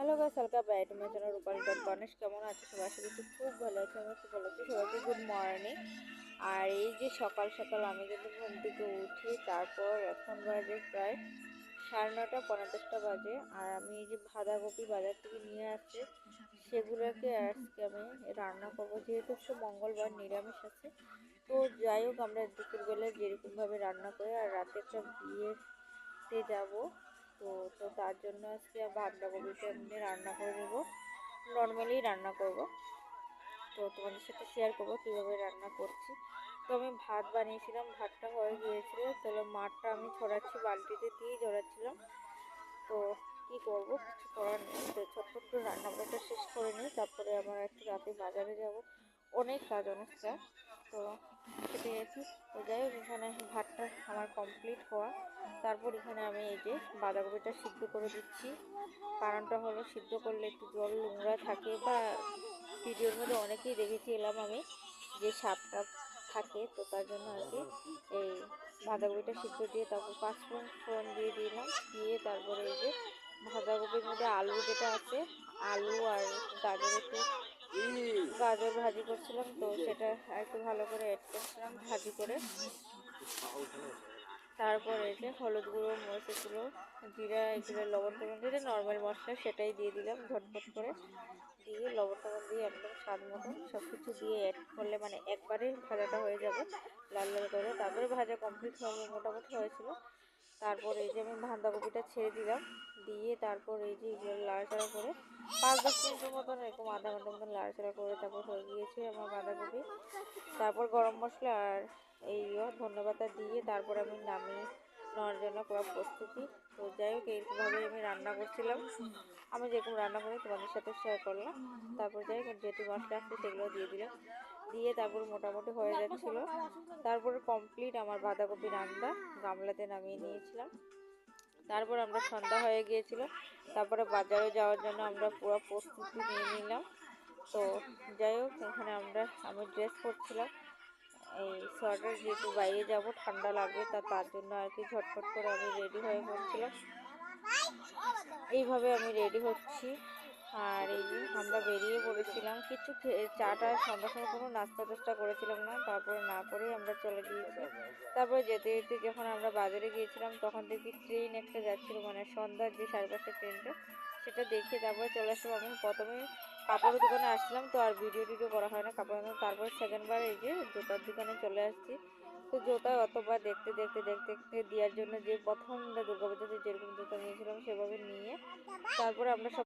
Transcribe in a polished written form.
Hello guys, welcome back to my channel Rupali dot Ganesh. কেমন আছে সবাই? আশা করছি খুব ভালো আছে। আমি খুব ভালো আছি। সবাইকে গুড মর্নিং। আর এই যে সকাল সকাল আমি কিন্তু ঘুম থেকে উঠি, তারপর এখন বাজে প্রায় 9:30 পৌনে 10টা বাজে। আর আমি এই যে বাঁধাকপি বাজার থেকে নিয়ে আসছি, সেগুলোকে আজকে আমি রান্না করবো, যেহেতু আজকে মঙ্গলবার নিরামিষ আছে। তো যাই হোক, আমরা দুপুরবেলা যেরকমভাবে রান্না করি, আর রাতে একটা বিয়েতে যাবো। তো তো তার জন্য আজকে বাঁধাকপিটা এমনি রান্না করে নেবো, নর্মালি রান্না করব। তো তোমাদের সাথে শেয়ার করবো কীভাবে রান্না করছি। তো আমি ভাত বানিয়েছিলাম, ভাতটা হয়ে গিয়েছিল। তাহলে মাঠটা আমি ছড়াচ্ছি, বালতিতে দিয়ে জড়াচ্ছিলাম। তো কি করব, কিছু করার নেই। তো ছোট্ট করে রান্নাবাড়াটা শেষ করে নিই, তারপরে আমার একটু রাতে বাজারে যাব, অনেক কাজ অনেকটা। তো কেটে গেছি। তো যাই হোক, এখানে ভাতটা আমার কমপ্লিট হওয়া, তারপর এখানে আমি এই যে বাঁধাকপিটা সিদ্ধ করে দিচ্ছি। কারণটা হলো, সিদ্ধ করলে একটু জল নোংরা থাকে, বা ভিডিওর মধ্যে অনেকেই দেখেছিলাম আমি যে সাপটা থাকে। তো তার জন্য আর কি এই বাঁধাকপিটা সিদ্ধ দিয়ে তারপর 5 ফোড়ন ফোড়ন দিয়ে দিলাম, দিয়ে তারপরে এই যে বাঁধাকপির মধ্যে আলু যেটা আছে, আলু আর গাজর, একটু গাজর ভাজি করছিলাম, তো সেটা একটু ভালো করে অ্যাড করছিলাম ভাজি করে। তারপর এই যে হলুদ গুঁড়ো, মরিচের গুঁড়ো, জিরা, এগুলো লবণ টবণ দিয়ে নর্মাল মশলা সেটাই দিয়ে দিলাম ঝটপট করে, দিয়ে লবণ টবণ দিয়ে একদম স্বাদ মতন সব কিছু দিয়ে অ্যাড করলে মানে একবারেই ভাজাটা হয়ে যাবে লাল লাল করে। তারপরে ভাজা কমপ্লিট হবে, মোটামুটি হয়েছিল। তারপর এই যে আমি বাঁধাকপিটা ছেড়ে দিলাম, দিয়ে তারপর এই যে এগুলো লাড়াচাড়া করে 5-10 মিনিটের মতন, এরকম আধা ঘন্টার মতন লাড়াচাড়া করে তারপর হয়ে গিয়েছে আমার বাঁধাকপি। তারপর গরম মশলা আর এই ধনেপাতা দিয়ে তারপর আমি নামিয়ে নেওয়ার জন্য পুরো প্রস্তুতি। তো যাই হোক, এইভাবে আমি রান্না করছিলাম, আমি যেরকম রান্না করি তোমাদের সাথে শেয়ার করলাম। তারপর যাই হোক, যেটি মশলা আছে সেগুলো দিয়ে দিলাম, দিয়ে তারপর মোটামুটি হয়ে যাচ্ছিলো। তারপরে কমপ্লিট আমার বাঁধাকপি রান্না, গামলাতে নামিয়ে নিয়েছিলাম। তারপর আমরা সন্ধ্যা হয়ে গিয়েছিল, তারপরে বাজারে যাওয়ার জন্য আমরা পুরো প্রস্তুতি নিয়ে নিলাম। তো যাই হোক, এখানে আমি ড্রেস পরছিলাম, এই সোয়েটার, যেহেতু বাইরে যাব ঠান্ডা লাগবে, তার জন্য আর কি ঝটপট করে আমি রেডি হয়ে পড়ছিলাম। এইভাবে আমি রেডি হচ্ছি। আর এই যে আমরা বেরিয়ে পড়েছিলাম, কিছু চাটা সন্ধ্যার সময় কোনো নাস্তা টাস্তা করেছিলাম না, তারপরে না করেই আমরা চলে গিয়েছি। তারপরে যেতে যেতে যখন আমরা বাজারে গিয়েছিলাম, তখন দেখি ট্রেন একটা যাচ্ছিলো, মানে সন্ধ্যার যে 5:30 ট্রেনটা, সেটা দেখে তারপরে চলে আসলাম। আমি প্রথমে কাপড়ের দোকানে আসলাম, তো আর ভিডিও টিডিও করা হয় না কাপড়ের দোকানে। তারপরে সেকেন্ডবার এই যে জুতার দোকানে চলে আসছি। তো জুতা অতবার দেখতে দেখতে দেখতে দেখতে দেওয়ার জন্য, যে প্রথম দুর্গাপুজোতে যেরকম জুতা নিয়েছিলাম সেভাবে নিয়ে তারপরে আমরা সব